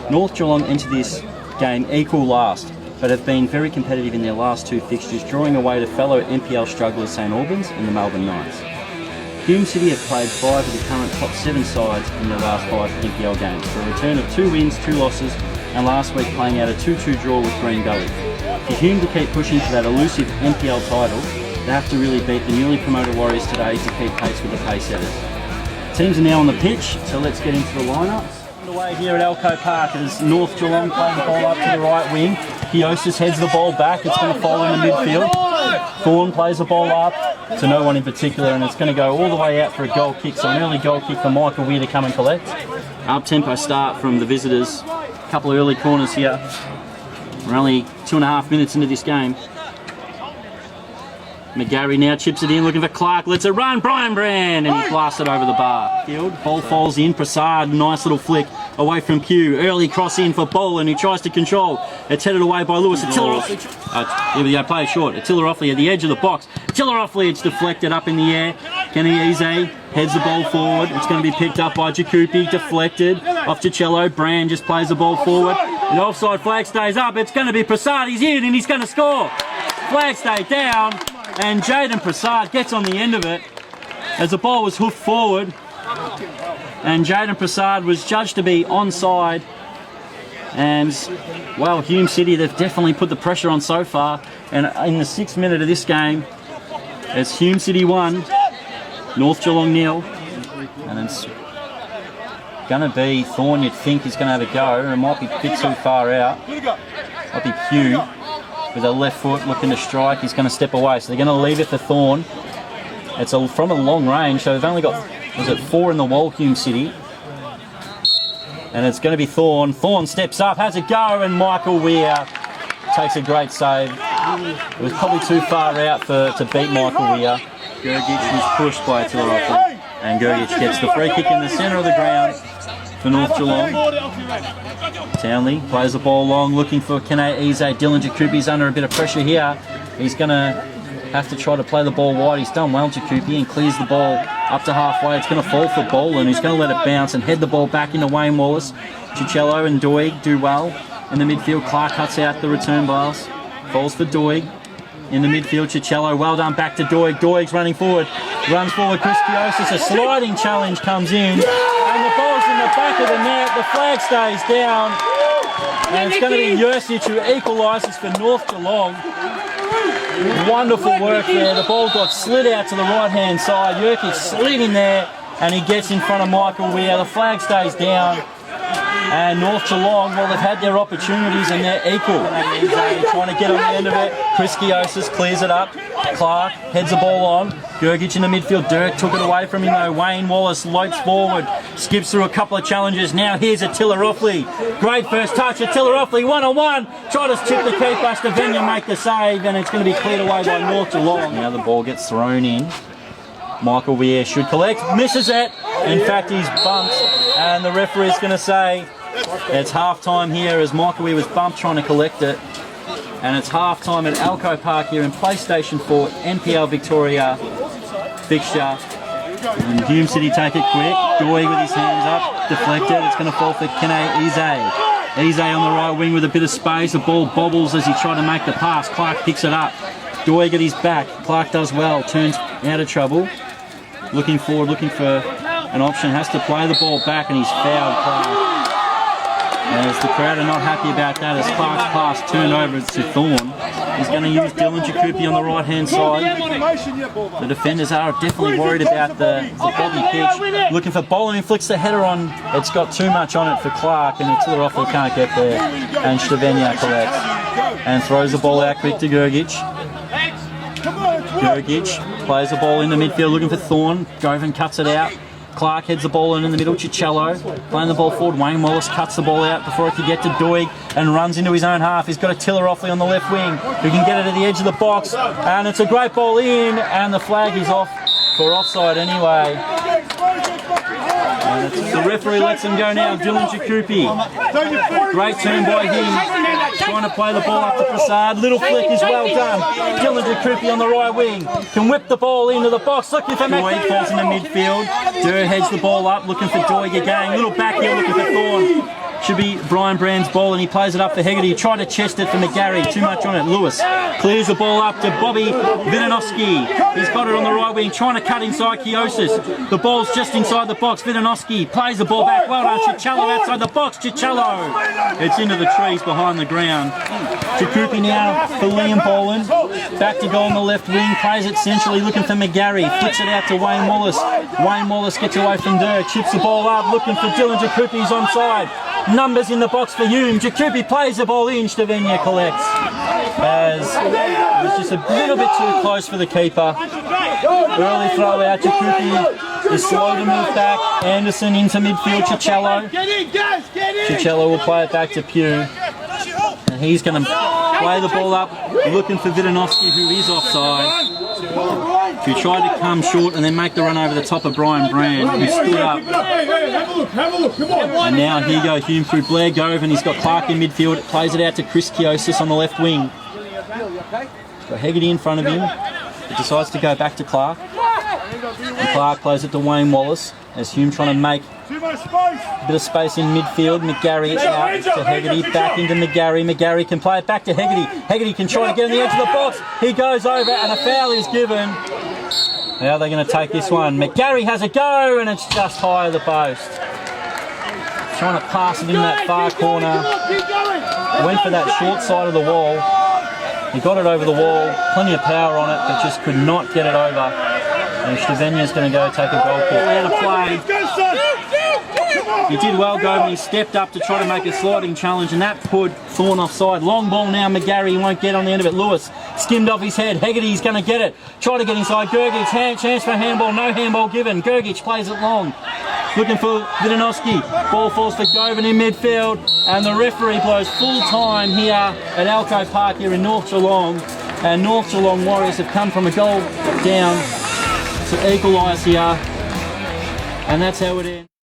North Geelong entered this game equal last, but have been very competitive in their last two fixtures, drawing away to fellow NPL strugglers St Albans and the Melbourne Knights. Hume City have played 5 of the current top 7 sides in their last 5 NPL games, for a return of 2 wins, 2 losses, and last week playing out a 2-2 draw with Green Gully. For Hume to keep pushing for that elusive NPL title, they have to really beat the newly promoted Warriors today to keep pace with the pace setters. Teams are now on the pitch, so let's get into the lineups. Underway here at Elco Park as North Geelong playing the ball up to the right wing. Kiosis heads the ball back, it's going to fall in the midfield. Thorne plays the ball up to no one in particular, and it's going to go all the way out for a goal kick, so an early goal kick for Michael Weir to come and collect. Up-tempo start from the visitors. A couple of early corners here. We're only 2.5 minutes into this game. McGarry now chips it in, looking for Clark, lets it run, Brian Brand, and he blasts it over the bar. Ball falls in, Prasad, nice little flick away from Q. Early cross in for Boland, who tries to control. It's headed away by Lewis. Attila Offley. Here we go, play it short. Attila Offley at the edge of the box. Attila Offley, it's deflected up in the air. Kenny Eze heads the ball forward. It's going to be picked up by Jakupi, deflected off to Cello. Brand just plays the ball forward. The offside flag stays up. It's going to be Prasad. He's in and he's going to score. Flag stayed down. And Jaden Prasad gets on the end of it as the ball was hoofed forward, and Jaden Prasad was judged to be onside. And well, Hume City, they've definitely put the pressure on so far, and in the 6th minute of this game it's Hume City 1, North Geelong 0, and it's going to be Thorne. You'd think he's going to have a go, it might be a bit too far out. Might be Hugh with a left foot looking to strike. He's going to step away, so they're going to leave it for Thorne. It's from a long range, so they've only got, was it 4 in the wall, Hume City, and it's going to be Thorne. Thorne steps up, has a go, and Michael Weir takes a great save. It was probably too far out to beat Michael Weir. Gergic was pushed by Attila Offley, and Gergic gets the free kick in the centre of the ground for North Geelong. Townley plays the ball long, looking for Kene Eze. Dylan Jakupi's under a bit of pressure here. He's going to have to try to play the ball wide. He's done well, Jakupi, and clears the ball up to halfway. It's going to fall for Boland, who's going to let it bounce and head the ball back into Wayne Wallace. Chicello and Doig do well in the midfield. Clark cuts out the return pass. Falls for Doig. In the midfield, Chicello, well done, back to Doig. Doig's running forward. Runs forward, Chris Kiosis. A sliding challenge comes in. And the ball's in the back of the net. The flag stays down. And it's going to be Jursic who equalises for North Geelong. Wonderful work there. The ball got slid out to the right-hand side. Jursic slid in there, and he gets in front of Michael Weir. The flag stays down. And North Geelong, well, they've had their opportunities and they're equal. They're trying to get on the end of it. Chris Kiosis clears it up. Clark heads the ball on. Gergic in the midfield. Dirk took it away from him though. Wayne Wallace lopes forward. Skips through a couple of challenges. Now here's Attila Offley. Great first touch. Attila Offley 1-on-1. Try to chip the keeper. Stevenia make the save, and it's going to be cleared away by North Geelong. Now the ball gets thrown in. Michael Weir should collect. Misses it. In fact, he's bumped. And the referee's going to say it's half time here as Michael Weir was bumped trying to collect it. And it's half time at Elco Park here in PlayStation 4 NPL Victoria fixture. And Hume City take it quick. Doig with his hands up, deflected. It's going to fall for Kene Eze. Eze on the right wing with a bit of space. The ball bobbles as he tried to make the pass. Clark picks it up. Doig at his back. Clark does well, turns out of trouble. Looking forward, looking for an option. Has to play the ball back, and he's fouled Clark. As the crowd are not happy about that, as Clark's pass turned over to Thorne. He's going to use Dylan Jakupi on the right-hand side. The defenders are definitely worried about the bobby pitch. Looking for Boland, who flicks the header on. It's got too much on it for Clark, and Attila Offley can't get there. And Stevenia collects and throws the ball out quick to Gergic. Gergic plays the ball in the midfield, looking for Thorne. Govan cuts it out. Clark heads the ball in the middle. Chicello playing the ball forward. Wayne Wallace cuts the ball out before it can get to Doig and runs into his own half. He's got Attila Offley on the left wing who can get it at the edge of the box, and it's a great ball in, and the flag is off for offside anyway. And the referee lets him go now. Dylan Jakupi. Great turn by him. Trying to play the ball up to Prasad. Little flick is well done. Dylan Jakupi on the right wing. Can whip the ball into the box. Looking for Doig. Falls in the midfield. Durr heads the ball up. Looking for Doig again. Little back heel looking for Thorne. should be Brian Brand's ball, and he plays it up for Hegarty. He tried to chest it for McGarry, too much on it. Lewis clears the ball up to Bobby Vidanovsky. He's got it on the right wing, trying to cut inside Kiosis. The ball's just inside the box. Vidanovsky plays the ball back. Well done, Chichello outside the box. Chichello. It's into the trees behind the ground. Jakupi now for Liam Boland. Back to go on the left wing. Plays it centrally, looking for McGarry. Flicks it out to Wayne Wallace. Wayne Wallace gets away from Durr. Chips the ball up, looking for Dylan Jakupi. He's onside. Numbers in the box for Hume. Jakupi plays the ball in. Stevenia collects. As it was just a little bit too close for the keeper. Early throw out. Jakupi is slow to move back. Anderson into midfield. Chichello. Chichello will play it back to Pugh. And he's going to play the ball up, looking for Vidanovsky, who is offside. Who tried to come short and then make the run over the top of Brian Brand, who stood up. And now here go Hume through Blair Gove, and he's got Clark in midfield. Plays it out to Chris Kiosis on the left wing. He's got Hegarty in front of him. He decides to go back to Clark. And Clark plays it to Wayne Wallace, as Hume trying to make a bit of space in midfield. McGarry out to Hegarty, back into McGarry. McGarry can play it back to Hegarty. Hegarty can try to get on the edge of the box. He goes over and a foul is given. Now they're going to take this one. McGarry has a go and it's just high of the post. Trying to pass it in that far corner. Went for that short side of the wall. He got it over the wall. Plenty of power on it, but just could not get it over. And Stevenia's going to go take a goal kick. Out of play. He did well, Govan. He stepped up to try to make a sliding challenge, and that put Thorne offside. Long ball now, McGarry. He won't get on the end of it. Lewis skimmed off his head. Hegarty's going to get it. Try to get inside. Gergic, chance for handball. No handball given. Gergic plays it long. Looking for Vidanovsky. Ball falls for Govan in midfield, and the referee blows full time here at Alco Park here in North Geelong. And North Geelong Warriors have come from a goal down to equalise here, and that's how it ends.